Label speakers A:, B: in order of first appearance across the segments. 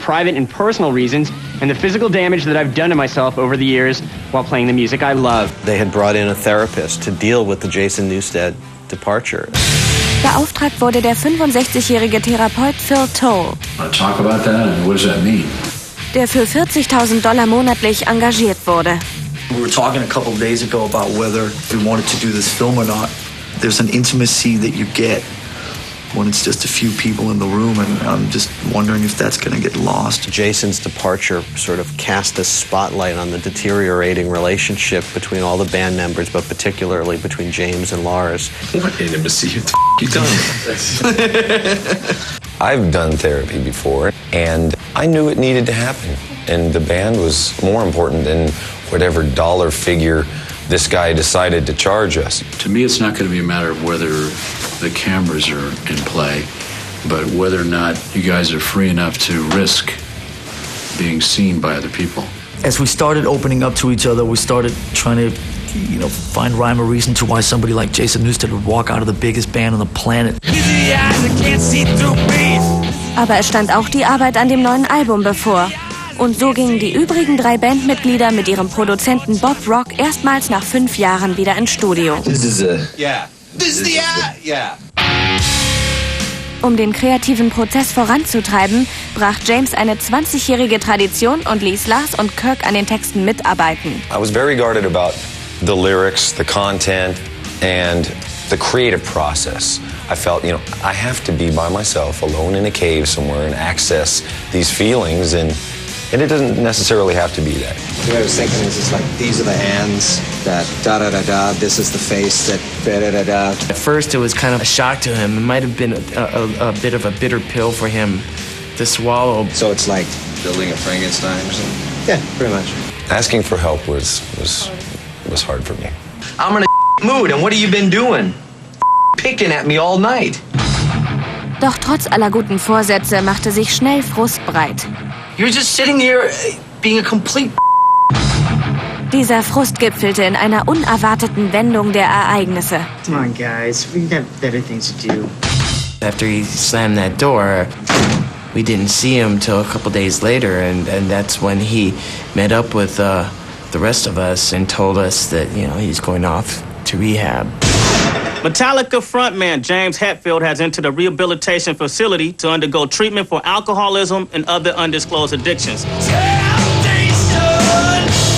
A: private and personal reasons and the physical damage that I've done to myself over the years while playing the music I love.
B: They had brought in a therapist to deal with the Jason Newsted departure.
C: Beauftragt wurde der 65-jährige Therapeut Phil Toll,
D: Talk about that? What does that mean?
C: der für $40.000 monatlich engagiert wurde.
E: We were talking a couple of days ago about whether we wanted to do this film or not. There's an intimacy that you get when it's just a few people in the room, and I'm just wondering if that's going to get lost.
B: Jason's departure sort of cast a spotlight on the deteriorating relationship between all the band members, but particularly between James and Lars.
D: What intimacy? What the you done?
F: I've done therapy before, and I knew it needed to happen. And the band was more important than whatever dollar figure this guy decided to charge us.
D: To me, it's not going to be a matter of whether the cameras are in play, but whether or not you guys are free enough to risk being seen by other people.
E: As we started opening up to each other, we started trying to, find rhyme or reason to why somebody like Jason Newsted would walk out of the biggest band on the planet.
C: Aber es stand auch die Arbeit an dem neuen Album bevor. Und so gingen die übrigen 3 Bandmitglieder mit ihrem Produzenten Bob Rock erstmals nach 5 Jahren wieder ins Studio. Um den kreativen Prozess voranzutreiben, brach James eine 20-jährige Tradition und ließ Lars und Kirk an den Texten mitarbeiten.
F: I was very guarded about the lyrics, the content, and the creative process. I felt, I have to be by myself, alone in a cave somewhere, and access these feelings, and it doesn't necessarily have to be that.
B: The way I was thinking is, it's like, these are the hands, that da-da-da-da, this is the face, that da-da-da-da.
G: At first, it was kind of a shock to him. It might have been a bit of a bitter pill for him to swallow.
B: So it's like building a Frankenstein or something? Yeah, pretty much.
F: Asking for help was hard for me.
H: I'm in a mood, and what have you been doing? Picking at me all night.
C: Doch trotz aller guten Vorsätze machte sich schnell Frust breit.
H: You're just sitting here being a complete.
C: Dieser Frust gipfelte in einer unerwarteten Wendung der Ereignisse.
I: Come on, guys. We have better things to do.
G: After he slammed that door, we didn't see him till a couple days later, and that's when he met up with the rest of us and told us that, he's going off to rehab.
J: Metallica frontman James Hetfield has entered a rehabilitation facility to undergo treatment for alcoholism and other undisclosed addictions.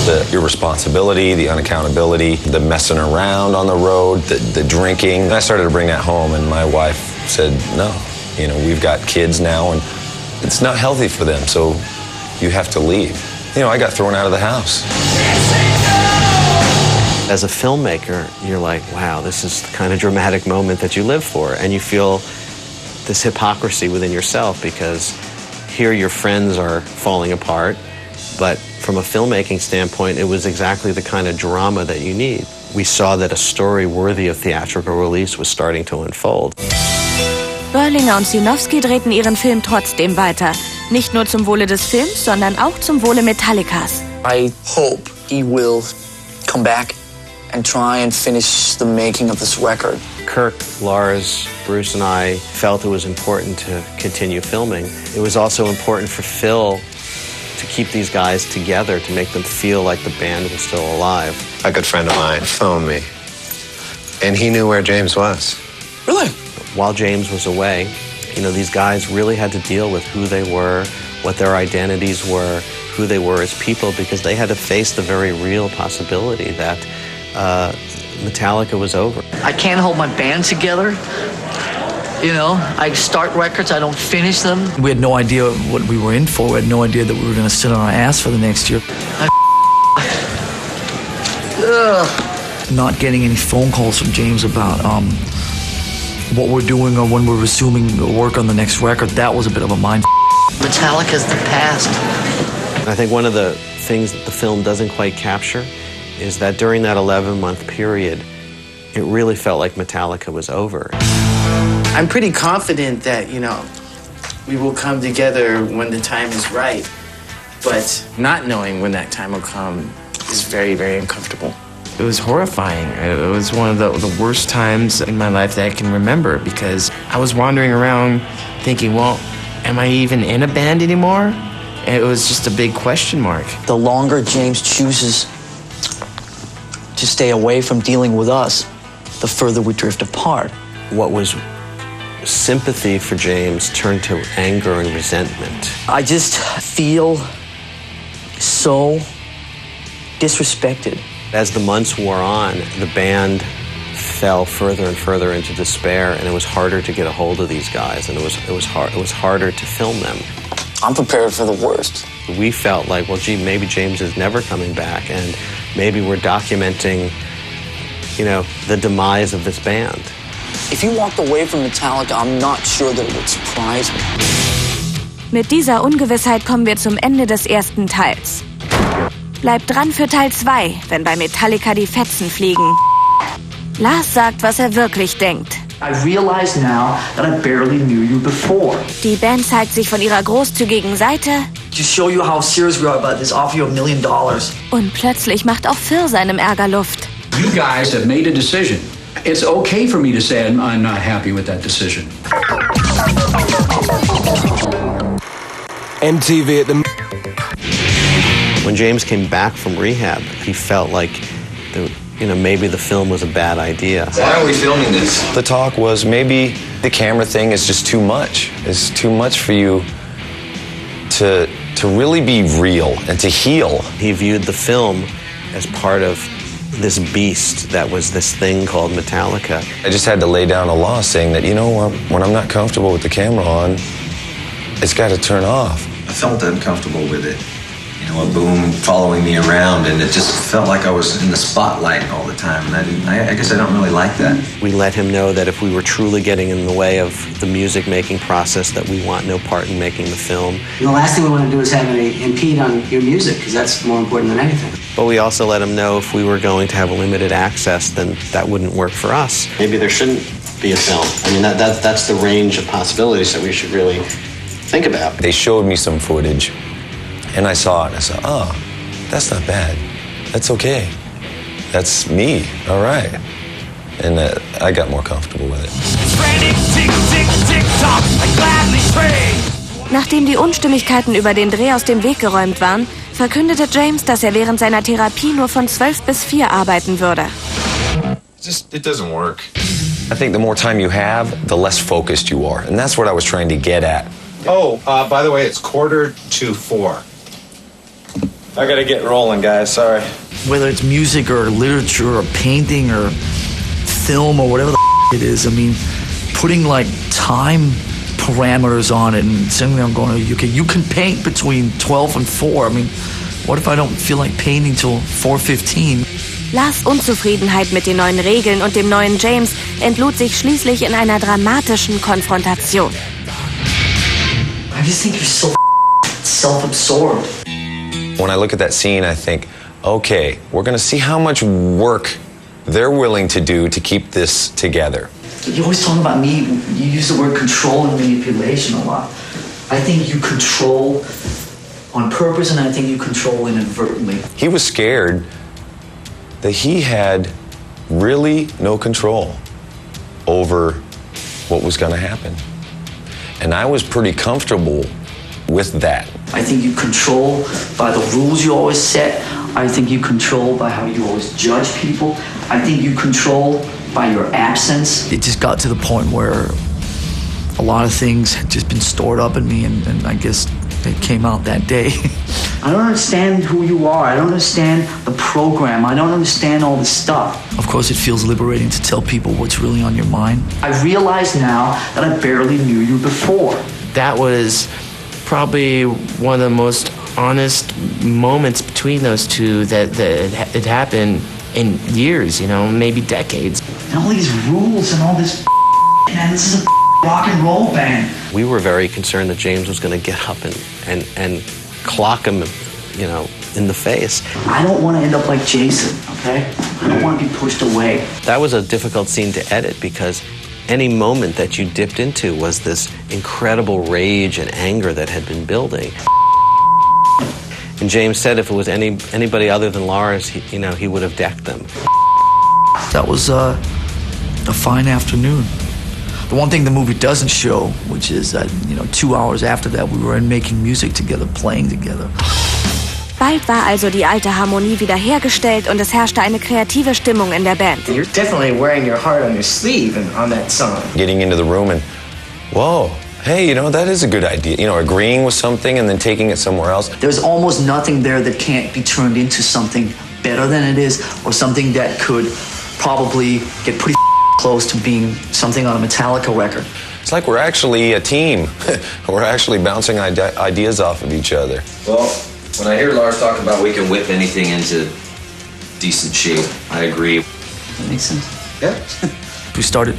F: The irresponsibility, the unaccountability, the messing around on the road, the drinking. And I started to bring that home, and my wife said, no, we've got kids now, and it's not healthy for them, so you have to leave. I got thrown out of the house.
B: As a filmmaker, you're like, wow, this is the kind of dramatic moment that you live for. And you feel this hypocrisy within yourself, because here your friends are falling apart, but from a filmmaking standpoint, it was exactly the kind of drama that you need. We saw that a story worthy of theatrical release was starting to unfold.
C: Berlinger und Sinowski drehten ihren Film trotzdem weiter. Nicht nur zum Wohle des Films, sondern auch zum Wohle Metallicas.
E: I hope he will come back and try and finish the making of this record.
B: Kirk, Lars, Bruce, and I felt it was important to continue filming. It was also important for Phil to keep these guys together, to make them feel like the band was still alive.
K: A good friend of mine phoned me, and he knew where James was.
E: Really?
B: While James was away, these guys really had to deal with who they were, what their identities were, who they were as people, because they had to face the very real possibility that Metallica was over.
I: I can't hold my band together. I start records, I don't finish them.
E: We had no idea what we were in for. We had no idea that we were going to sit on our ass for the next year. Not getting any phone calls from James about what we're doing or when we're resuming work on the next record, that was a bit of a mind.
I: Metallica's the past.
B: I think one of the things that the film doesn't quite capture is that during that 11-month period, it really felt like Metallica was over.
G: I'm pretty confident that, we will come together when the time is right. But not knowing when that time will come is very, very uncomfortable. It was horrifying. It was one of the worst times in my life that I can remember, because I was wandering around thinking, well, am I even in a band anymore? it was just a big question mark.
I: The longer James chooses to stay away from dealing with us, the further we drift apart.
B: What was sympathy for James turned to anger and resentment.
I: I just feel so disrespected.
B: As the months wore on, the band fell further and further into despair, and it was harder to get a hold of these guys, and it was harder to film them.
I: I'm prepared for the worst.
B: We felt like, well, gee, maybe James is never coming back, and maybe we're documenting, you know, the demise of this band.
I: If you walked away from Metallica, I'm not sure that it would surprise me.
C: Mit dieser Ungewissheit kommen wir zum Ende des ersten Teils. Bleibt dran für Teil 2, wenn bei Metallica die Fetzen fliegen. Lars sagt, was er wirklich denkt.
I: I realize now that I barely knew you before.
C: Die Band zeigt sich von ihrer großzügigen Seite.
I: To show you how serious we are about this, offer you $1 million.
C: Und plötzlich macht auch Phil seinem Ärger Luft.
D: You guys have made a decision. It's okay for me to say I'm not happy with that decision.
L: MTV at the...
B: When James came back from rehab, he felt like, maybe the film was a bad idea.
K: Why are we filming this?
F: The talk was maybe the camera thing is just too much. It's too much for you to really be real and to heal.
B: He viewed the film as part of this beast that was this thing called Metallica.
F: I just had to lay down a law saying that, when I'm not comfortable with the camera on, it's got to turn off.
K: I felt uncomfortable with it. A boom following me around, and it just felt like I was in the spotlight all the time, and I guess I don't really like that.
B: We let him know that if we were truly getting in the way of the music-making process, that we want no part in making the film.
M: The last thing we want to do is have it impede on your music, because that's more important than anything.
B: But we also let him know if we were going to have limited access, then that wouldn't work for us.
H: Maybe there shouldn't be a film. I mean, that's the range of possibilities that we should really think about.
F: They showed me some footage, and I saw it, and I said, oh, that's not bad. That's okay. That's me, all right. And I got more comfortable with it.
C: Nachdem die Unstimmigkeiten über den Dreh aus dem Weg geräumt waren, verkündete James, dass er während seiner Therapie nur von 12 bis 4 arbeiten würde.
K: It doesn't work.
F: I think the more time you have, the less focused you are. And that's what I was trying to get at.
K: Oh, by the way, it's 3:45.
L: I gotta get rolling, guys, sorry.
E: Whether it's music or literature or painting or film or whatever the it is, I mean, putting like time parameters on it and saying I'm going, okay, you can paint between 12 and 4. I mean, what if I don't feel like painting till 4:15?
C: Lars' Unzufriedenheit mit den neuen Regeln und dem neuen James entlud sich schließlich in einer dramatischen Konfrontation.
I: I just think you're so self-absorbed.
F: When I look at that scene, I think, okay, we're going to see how much work they're willing to do to keep this together.
I: You always talk about me, you use the word control and manipulation a lot. I think you control on purpose, and I think you control inadvertently.
F: He was scared that he had really no control over what was going to happen. And I was pretty comfortable with that.
I: I think you control by the rules you always set. I think you control by how you always judge people. I think you control by your absence.
E: It just got to the point where a lot of things had just been stored up in me, and I guess it came out that day.
I: I don't understand who you are. I don't understand the program. I don't understand all this stuff.
E: Of course, it feels liberating to tell people what's really on your mind.
I: I realize now that I barely knew you before.
G: That was probably one of the most honest moments between those two that it happened in years, maybe decades.
I: And all these rules and all this man, this is a rock and roll band.
B: We were very concerned that James was going to get up and clock him, in the face.
I: I don't want to end up like Jason, okay? I don't want to be pushed away.
B: That was a difficult scene to edit because any moment that you dipped into was this incredible rage and anger that had been building. And James said if it was anybody other than Lars, he would have decked them.
E: That was a fine afternoon. The one thing the movie doesn't show, which is that, 2 hours after that, we were making music together, playing together.
C: Bald war also die alte Harmonie wiederhergestellt und es herrschte eine kreative Stimmung in der Band.
G: You're definitely wearing your heart on your sleeve on that song.
F: Getting into the room and, whoa, hey, that is a good idea. Agreeing with something and then taking it somewhere else.
I: There's almost nothing there that can't be turned into something better than it is, or something that could probably get pretty close to being something on a Metallica record.
F: It's like we're actually a team. We're actually bouncing ideas off of each other.
K: Well, when I hear Lars talk about we can whip anything into decent shape, I agree.
I: That makes sense.
K: Yeah.
E: We started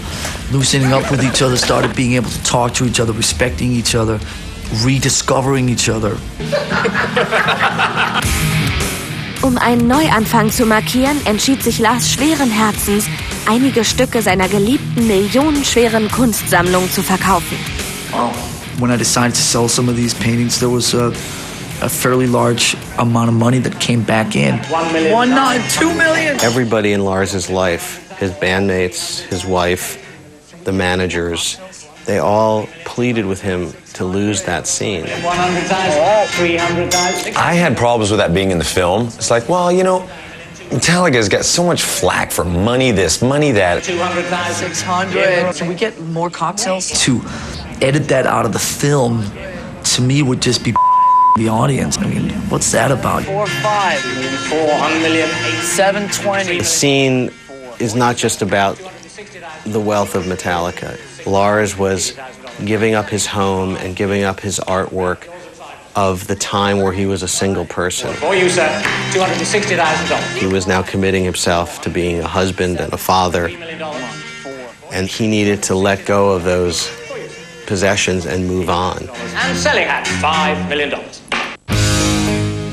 E: loosening up with each other, started being able to talk to each other, respecting each other, rediscovering each other.
C: Um einen Neuanfang zu markieren, entschied sich Lars schweren Herzens, einige Stücke seiner geliebten millionenschweren Kunstsammlung zu verkaufen.
E: Wow. When I decided to sell some of these paintings, there was a fairly large amount of money that came back in.
I: 1 million. 2 million.
B: Everybody in Lars's life, his bandmates, his wife, the managers, they all pleaded with him to lose that scene.
M: 100,000, 300,000.
F: I had problems with that being in the film. It's like, well, Metallica's got so much flack for money this, money that.
M: 200,000.
I: 600. Can we get more cocktails?
E: To edit that out of the film, to me, would just be the audience. I mean, what's that about?
M: 4, 5, 4 million, 8, 7, 20.
B: The scene is not just about the wealth of Metallica. Lars was giving up his home and giving up his artwork of the time where he was a single person.
M: For you, sir, $260,000.
B: He was now committing himself to being a husband and a father, and he needed to let go of those possessions and move on.
M: And selling at $5 million.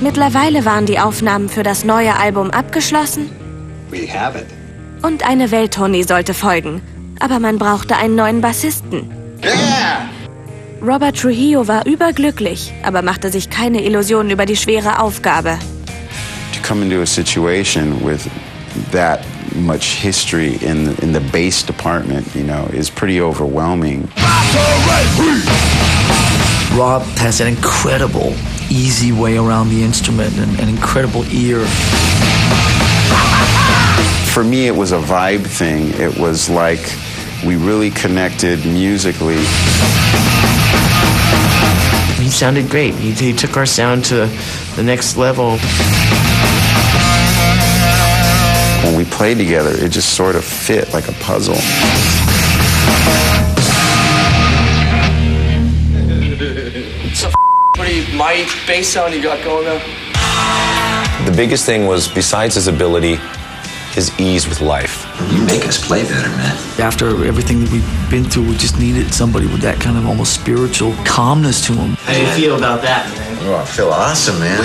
C: Mittlerweile waren die Aufnahmen für das neue Album abgeschlossen.
H: We have it.
C: Und eine Welttournee sollte folgen. Aber man brauchte einen neuen Bassisten.
H: Yeah!
C: Robert Trujillo war überglücklich, aber machte sich keine Illusionen über die schwere Aufgabe.
N: To come into a situation with that much history in the bass department, is pretty overwhelming.
E: Rob has an incredible, easy way around the instrument and an incredible ear.
N: For me, it was a vibe thing. It was like we really connected musically.
G: He sounded great. He took our sound to the next level.
N: When we played together, it just sort of fit like a puzzle.
I: It's a pretty mighty bass sound you got going there.
F: The biggest thing was, besides his ability, his ease with life.
K: You make us play better, man.
E: After everything that we've been through, we just needed somebody with that kind of almost spiritual calmness to him.
G: How do you feel about that, man?
K: Oh, I feel awesome, man.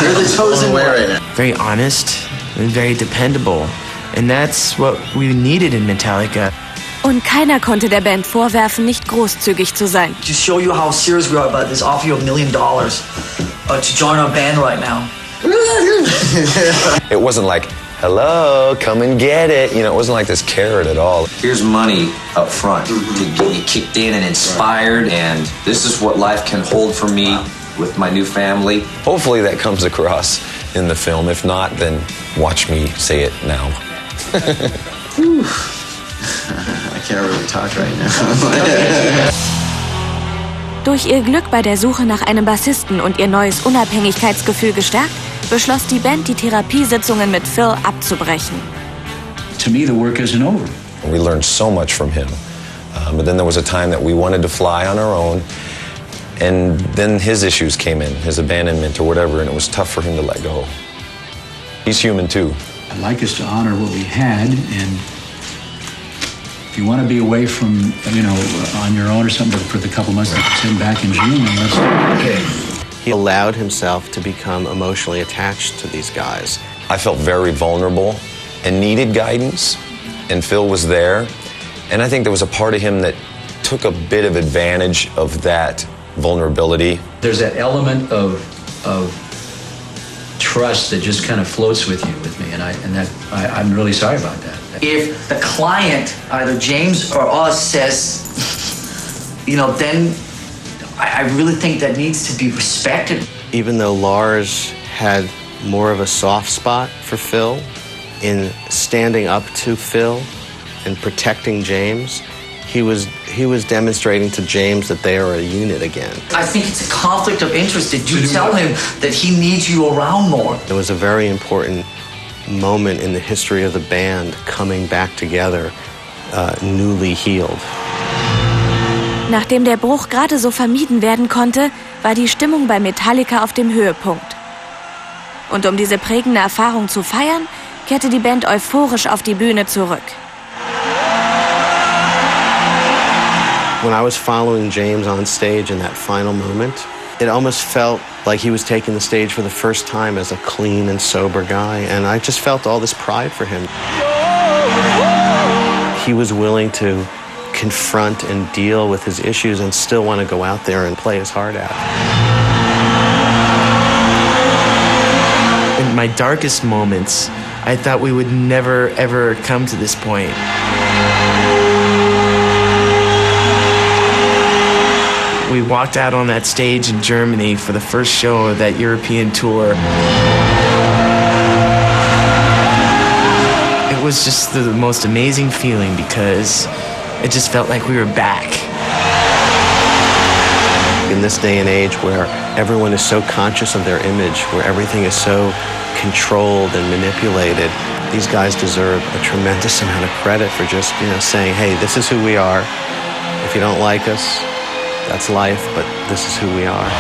G: You're the chosen one.
K: Right now.
G: Very honest and very dependable. And that's what we needed in Metallica.
C: Und keiner konnte der Band vorwerfen, nicht großzügig zu sein.
I: To show you how serious we are about this, offer you $1 million to join our band right now.
F: It wasn't like, hello, come and get it. It wasn't like this carrot at all.
K: Here's money up front to get you kicked in and inspired, and this is what life can hold for me with my new family.
F: Hopefully that comes across in the film. If not, then watch me say it now.
H: I can't really talk right now.
C: Durch ihr Glück bei der Suche nach einem Bassisten und ihr neues Unabhängigkeitsgefühl gestärkt, beschloss die Band, die Therapiesitzungen mit Phil abzubrechen.
O: To me, the work isn't over.
F: We learned so much from him. But then there was a time that we wanted to fly on our own, and then his issues came in, his abandonment or whatever, and it was tough for him to let go. He's human too.
O: I'd like us to honor what we had, and if you want to be away from, on your own or something for the couple months that send back in June, then let's do it.
B: He allowed himself to become emotionally attached to these guys.
F: I felt very vulnerable and needed guidance, and Phil was there. And I think there was a part of him that took a bit of advantage of that vulnerability.
O: There's that element of trust that just kind of floats with me, and I'm really sorry about that.
I: If the client, either James or us, says, then I really think that needs to be respected.
B: Even though Lars had more of a soft spot for Phil in standing up to Phil and protecting James, he was demonstrating to James that they are a unit again.
I: I think it's a conflict of interest that you tell him that he needs you around more.
B: It was a very important moment in the history of the band coming back together, newly healed.
C: Nachdem der Bruch gerade so vermieden werden konnte, war die Stimmung bei Metallica auf dem Höhepunkt. Und um diese prägende Erfahrung zu feiern, kehrte die Band euphorisch auf die Bühne zurück.
B: When I was following James on stage in that final moment, it almost felt like he was taking the stage for the first time as a clean and sober guy, and I just felt all this pride for him. He was willing to confront and deal with his issues and still want to go out there and play his heart out.
P: In my darkest moments, I thought we would never, ever come to this point. We walked out on that stage in Germany for the first show of that European tour. It was just the most amazing feeling because it just felt like we were back.
B: In this day and age where everyone is so conscious of their image, where everything is so controlled and manipulated, these guys deserve a tremendous amount of credit for just, saying, hey, this is who we are. If you don't like us, that's life, but this is who we are.